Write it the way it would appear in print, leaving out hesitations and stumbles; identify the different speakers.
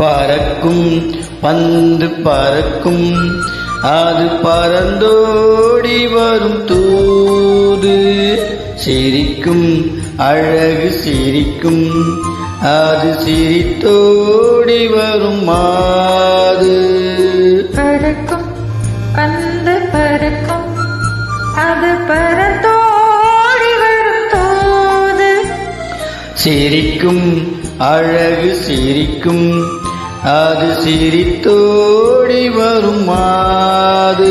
Speaker 1: பறக்கும் பந்து பறக்கும், அது பறந்தோடி வரும் தூது. சிரிக்கும் அழகு சிரிக்கும், அது சிரித்தோடி வரும் மாது.
Speaker 2: பறக்கும் பந்து பறக்கும், அது பறந்தோடி வரும் தூது.
Speaker 1: சிரிக்கும் அழகு சிரிக்கும், அது சிரித்தோடி வரும் மாது.